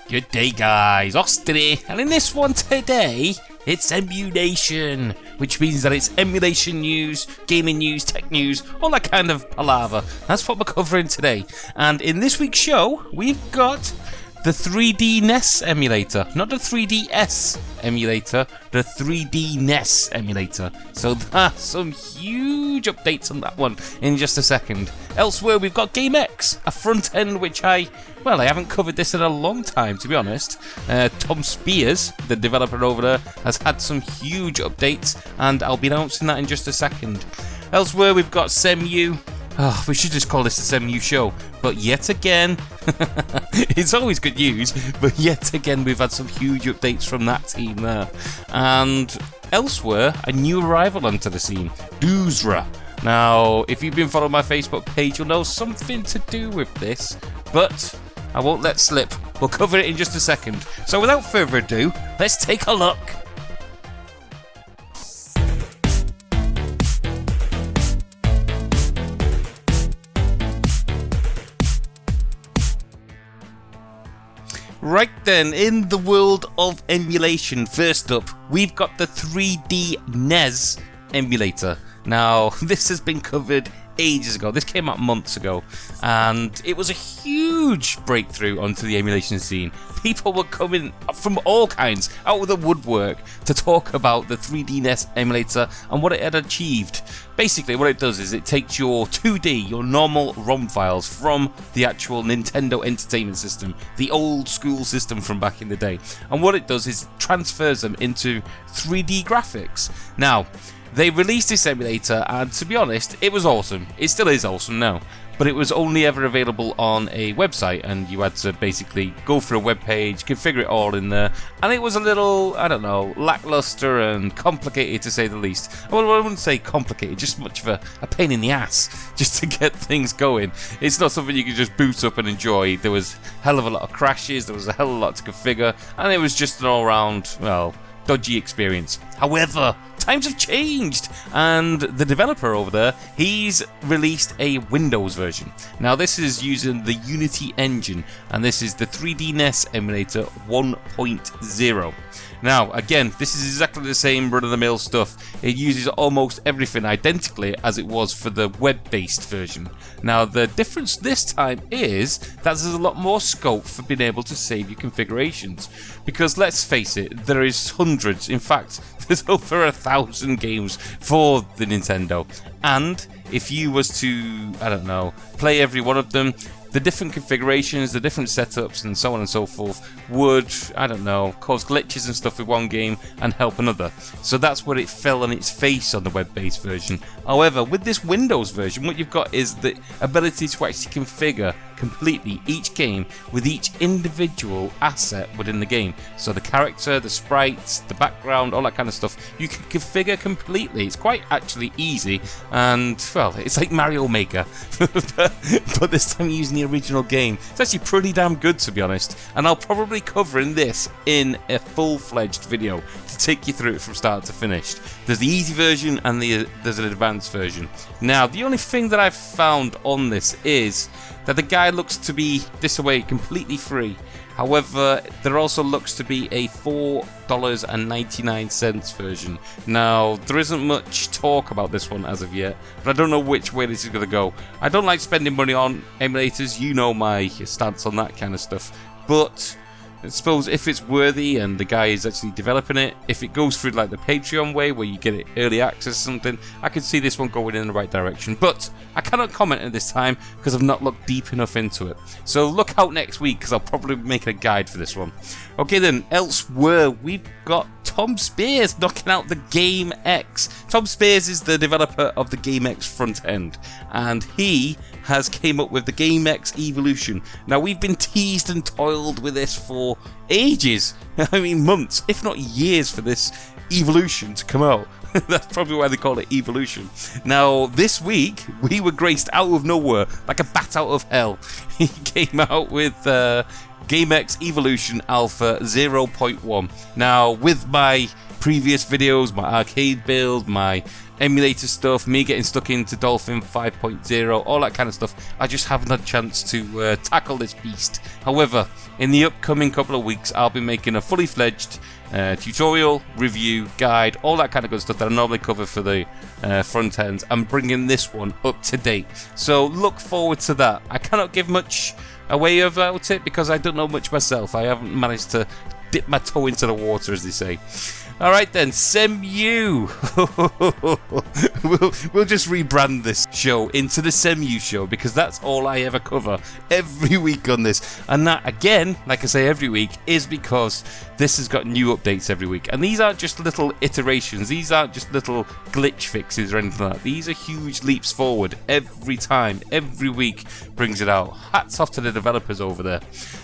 Good day, guys, Ostry, and in this one today, it's EMU-NATION, which means that it's emulation news, gaming news, tech news, all that kind of palaver. That's what we're covering today. And in this week's show, we've got the 3DNES emulator, not the 3DS emulator, the 3DNES emulator. So that's some huge updates on that one in just a second. Elsewhere, we've got GameEX, a front end which I haven't covered this in a long time, to be honest. Tom Spears, the developer over there, has had some huge updates, and I'll be announcing that in just a second. Elsewhere, we've got CEMU. Oh, we should just call this the CEMU show. But yet again, it's always good news, but yet again we've had some huge updates from that team there. And elsewhere, a new arrival onto the scene, Doosra. Now, if you've been following my Facebook page, you'll know something to do with this, but I won't let slip. We'll cover it in just a second. So without further ado, let's take a look. Right then, in the world of emulation, first up, we've got the 3DNES Emulator. Now, this has been covered ages ago. This came out months ago, and it was a huge breakthrough onto the emulation scene. People were coming from all kinds, out of the woodwork, to talk about the 3DNES emulator and what it had achieved. Basically, what it does is it takes your 2D, your normal ROM files from the actual Nintendo Entertainment System, the old school system from back in the day, and what it does is transfers them into 3D graphics. Now, they released this emulator, and to be honest, it was awesome. It still is awesome now, but it was only ever available on a website, and you had to basically go through a web page, configure it all in there, and it was a little, I don't know, lackluster and complicated to say the least. Well, I wouldn't say complicated, just much of a pain in the ass just to get things going. It's not something you could just boot up and enjoy. There was a hell of a lot of crashes, there was a hell of a lot to configure, and it was just an all-round, well, dodgy experience. However, times have changed, and the developer over there, he's released a Windows version. Now, this is using the Unity engine, and this is the 3DNES Emulator 1.0. Now, again, this is exactly the same run-of-the-mill stuff. It uses almost everything identically as it was for the web-based version. Now, the difference this time is that there's a lot more scope for being able to save your configurations. Because let's face it, there is hundreds, in fact, there's over 1,000 games for the Nintendo. And if you was to, I don't know, play every one of them, the different configurations, the different setups, and so on and so forth would, I don't know, cause glitches and stuff with one game and help another. So that's where it fell on its face on the web-based version. However, with this Windows version, what you've got is the ability to actually configure completely each game with each individual asset within the game. So the character, the sprites, the background, all that kind of stuff, you can configure completely. It's quite actually easy, and well, it's like Mario Maker, but this time using the original game. It's actually pretty damn good, to be honest, and I'll probably cover this in a full-fledged video to take you through it from start to finish. There's the easy version and there's an advanced version. Now, the only thing that I've found on this is that the guy looks to be this away completely free. However, there also looks to be a $4.99 version. Now, there isn't much talk about this one as of yet, but I don't know which way this is going to go. I don't like spending money on emulators, you know my stance on that kind of stuff, but I suppose if it's worthy and the guy is actually developing it, if it goes through like the Patreon way where you get it early access or something, I could see this one going in the right direction. But I cannot comment at this time because I've not looked deep enough into it. So look out next week because I'll probably make a guide for this one. Okay then, elsewhere we've got Tom Spears knocking out the GameEX. Tom Spears is the developer of the GameEX front end, and he has came up with the GameEX Evolution. Now, we've been teased and toiled with this for ages. I mean, months, if not years, for this Evolution to come out. That's probably why they call it Evolution. Now, this week, we were graced out of nowhere, like a bat out of hell. He came out with GameEX Evolution Alpha 0.1. Now, with my previous videos, my arcade build, my emulator stuff, me getting stuck into Dolphin 5.0, all that kind of stuff. I just haven't had a chance to tackle this beast. However, in the upcoming couple of weeks, I'll be making a fully fledged tutorial, review, guide, all that kind of good stuff that I normally cover for the front ends. I'm bringing this one up to date, so look forward to that. I cannot give much away about it because I don't know much myself. I haven't managed to dip my toe into the water, as they say. Alright then, CEMU. we'll just rebrand this show into the CEMU show because that's all I ever cover every week on this. And that, again, like I say every week, is because this has got new updates every week. And these aren't just little iterations, these aren't just little glitch fixes or anything like that. These are huge leaps forward every time, every week brings it out. Hats off to the developers over there.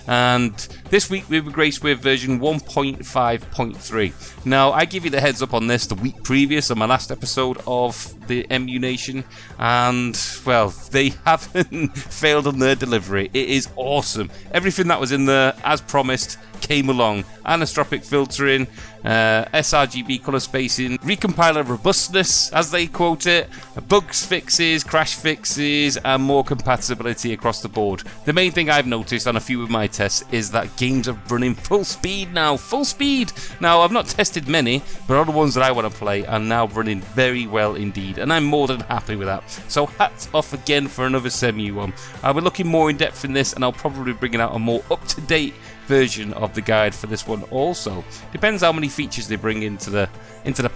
And this week we were graced with version 1.5.3. Now, I give you the heads up on this the week previous on my last episode of the EMU-NATION, and, well, they haven't failed on their delivery. It is awesome. Everything that was in there, as promised, came along. Anisotropic filtering, sRGB color spacing, recompiler robustness, as they quote it, bugs fixes, crash fixes, and more compatibility across the board. The main thing I've noticed on a few of my tests is that games are running full speed now. Full speed! Now, I've not tested many, but all the ones that I want to play are now running very well indeed, and I'm more than happy with that. So hats off again for another CEMU one. I'll be looking more in depth in this, and I'll probably bring out a more up-to-date version of the guide for this one also. Depends how many features they bring into the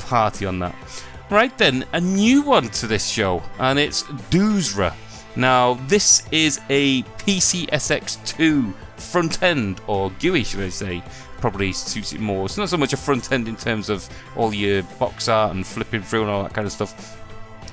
party on that. Right then, a new one to this show, and it's Doosra. Now, this is a PCSX2 front end, or GUI should I say. Probably suits it more. It's not so much a front end in terms of all your box art and flipping through and all that kind of stuff.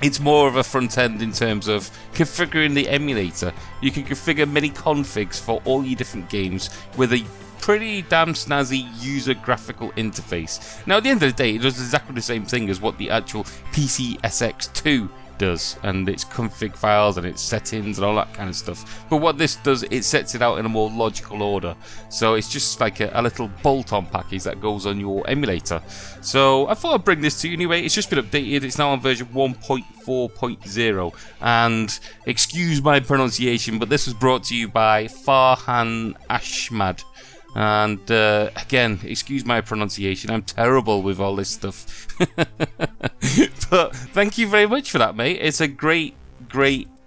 It's more of a front end in terms of configuring the emulator. You can configure many configs for all your different games with a pretty damn snazzy user graphical interface. Now, at the end of the day, it does exactly the same thing as what the actual PCSX2 does, and its config files and its settings and all that kind of stuff. But what this does, it sets it out in a more logical order. So it's just like a little bolt-on package that goes on your emulator. So I thought I'd bring this to you anyway. It's just been updated. It's now on version 1.4.0. And excuse my pronunciation, but this was brought to you by Farhan Ahmad. And again, excuse my pronunciation, I'm terrible with all this stuff. But thank you very much for that, mate. It's a great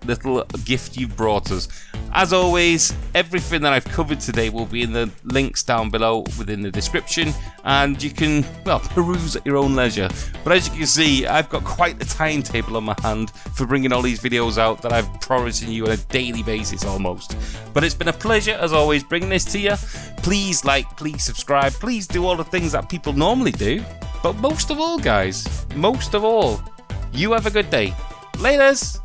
little gift you brought us. As always, everything that I've covered today will be in the links down below within the description, and you can, well, peruse at your own leisure. But as you can see, I've got quite the timetable on my hand for bringing all these videos out that I'm promising you on a daily basis almost. But it's been a pleasure, as always, bringing this to you. Please like, please subscribe, please do all the things that people normally do. But most of all, guys, most of all, you have a good day. Laters!